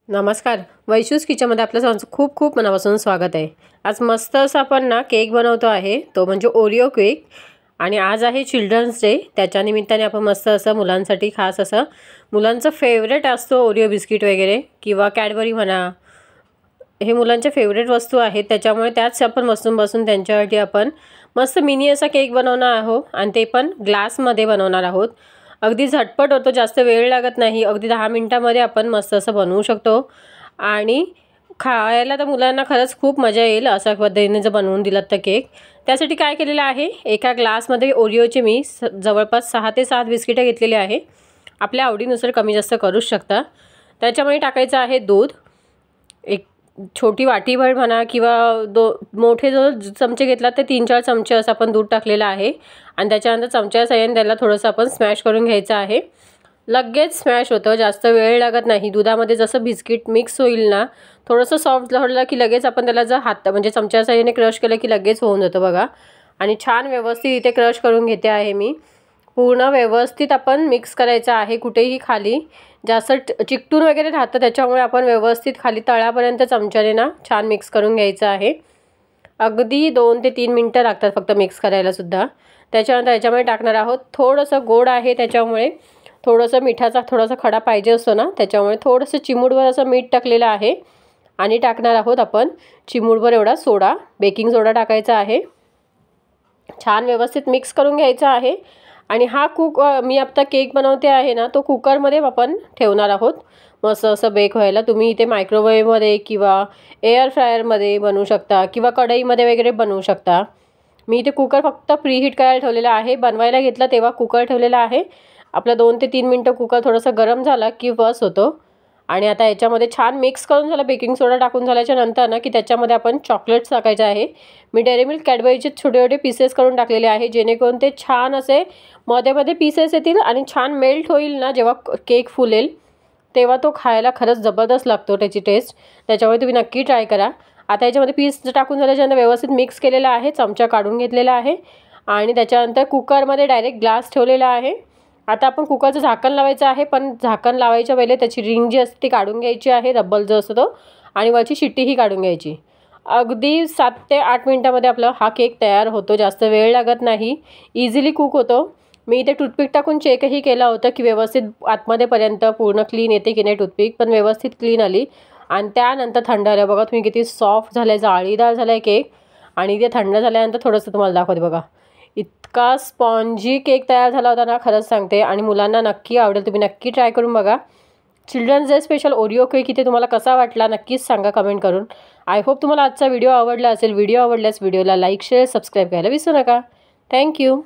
नमस्कार, वैशूज किचनमध्ये आपलं सर्वांचं खूप खूप मनापासून स्वागत आहे। आज मस्त असं आपण ना केक बनवतो आहे, तो म्हणजे ओरिओ केक। आणि आज आहे चिल्ड्रन्स डे, त्याच्या निमित्ताने आपण मस्त असं मुलांसाठी खास असं मुलांचं फेवरेट असतो ओरिओ बिस्किट वगैरे किंवा कॅडबरी म्हणा, हे मुलांचे फेवरेट वस्तू आहेत। त्याच्यामुळे त्याच आपण बसून त्यांच्यासाठी आपण मस्त मिनी असा केक बनवणार आहोत आणि ते पण ग्लासमध्ये बनवणार आहोत। अगदी झटपट होतो, जास्त वेळ लागत नाही, अगदी 10 मिनिटांमध्ये आपण मस्त असं बनवू शकतो आणि खायला तर मुलांना खरंच खूप मजा येईल अशा पद्धतीने जर बनवून दिलात तर केक। त्यासाठी काय केलेलं आहे, एका ग्लासमध्ये ओरिओचे मी जवळपास 6 ते 7 बिस्किटं घेतलेली आहे। आपल्या आवडीनुसार कमी जास्त करू शकता। त्याच्यामध्ये टाकायचं आहे दूध, एक छोटी वाटीभर म्हणा किंवा मोठे जो चमचे घेतला ते 3-4 चमचे असं आपण दूध टाकलेलं आहे आणि त्याच्यानंतर चमच्या साहाय्याने त्याला थोडंसं आपण स्मॅश करून घ्यायचं आहे। लगेच स्मॅश होतं, जास्त वेळ लागत नाही। दुधामध्ये जसं बिस्किट मिक्स होईल ना, थोडंसं सॉफ्ट झालं की लगेच आपण त्याला जर हात म्हणजे चमच्या साहाय्याने क्रश केलं की लगेच होऊन जातं बघा। आणि छान व्यवस्थित इथे क्रश करून घेते आहे मी। पूर्ण व्यवस्थित आपण मिक्स करायचं आहे, कुठेही खाली जास्त चिकटून वगैरे राहतं, त्याच्यामुळे आपण व्यवस्थित खाली तळापर्यंत चमच्याने ना छान मिक्स करून घ्यायचं आहे। अगदी 2 ते 3 मिनिटं लागतात फक्त मिक्स करायला सुद्धा। त्याच्यानंतर याच्यामध्ये टाकणार आहोत थोडंसं गोड आहे, त्याच्यामुळे थोडंसं मिठाचा थोडासा खडा पाहिजे असतो ना, त्याच्यामुळे थोडंसं चिमूटभर असं मीठ टाकलेलं आहे आणि टाकणार आहोत आपण चिमूटभर एवढा सोडा, बेकिंग सोडा टाकायचा आहे। छान व्यवस्थित मिक्स करून घ्यायचा आहे आणि हा मी आता केक बनवते आहे ना, तो कुकरमध्ये आपण ठेवणार आहोत मस्त असं बेक व्हायला। तुम्ही इथे मायक्रोवेव्हमध्ये किंवा एअर फ्रायरमध्ये बनवू शकता किंवा कढईमध्ये वगैरे बनवू शकता। मी इथे कुकर फक्त प्रीहीट करायला ठेवलेला आहे, बनवायला घेतला तेव्हा कुकर ठेवलेला आहे। आपला 2 ते 3 मिनिटं कुकर थोडंसं गरम झाला की बस होतो। आणि आता याच्यामध्ये छान मिक्स करून झालं, बेकिंग सोडा टाकून झाल्याच्या नंतर ना की त्याच्यामध्ये आपण चॉकलेट्स टाकायचे आहे। मी डेअरी मिल्क कॅडबरीचे छोटे छोटे पीसेस करून टाकलेले आहे, जेणेकरून ते छान असे मध्ये पीसेस येतील आणि छान मेल्ट होईल ना, जेव्हा केक फुलेल तेव्हा तो खायला खरंच जबरदस्त लागतो त्याची टेस्ट। त्याच्यामुळे तुम्ही नक्की ट्राय करा। आता याच्यामध्ये पीस टाकून झाल्याच्यानंतर व्यवस्थित मिक्स केलेला आहे, चमचा काढून घेतलेला आहे आणि त्याच्यानंतर कुकरमध्ये डायरेक्ट ग्लास ठेवलेला आहे। आता आपण कुकरचं झाकण लावायचं आहे, पण झाकण लावायच्या पहिले त्याची रिंग जी असते ती काढून घ्यायची आहे, रब्बल जो असतो तो, आणि वरची शिट्टीही काढून घ्यायची। अगदी 7 ते 8 मिनिटांमध्ये आपला हा केक तयार होतो, जास्त वेळ लागत नाही, इझिली कुक होतो। मी इथे टूथपिक टाकून चेकही केलं होतं की व्यवस्थित आतमध्येपर्यंत पूर्ण क्लीन येते की नाही, टूथपिक पण व्यवस्थित क्लीन आली। आणि त्यानंतर थंड झालं, बघा तुम्ही किती सॉफ्ट झालं, जाळीदार झालं आहे केक। आणि ते थंड झाल्यानंतर थोडंसं तुम्हाला दाखवते बघा, इतका स्पॉन्जी केक तयार झाला होता ना, खरंच सांगते। आणि मुलांना नक्की आवडेल, तुम्ही नक्की ट्राय करून बघा। Children's day special Oreo cake इथे तुम्हाला कसा वाटला नक्कीच सांगा कमेंट करून। आय होप तुम्हाला आजचा व्हिडिओ आवडला असेल। व्हिडिओ आवडल्यास व्हिडिओला लाईक, शेअर, सबस्क्राईब करायला विसरू नका। थँक्यू।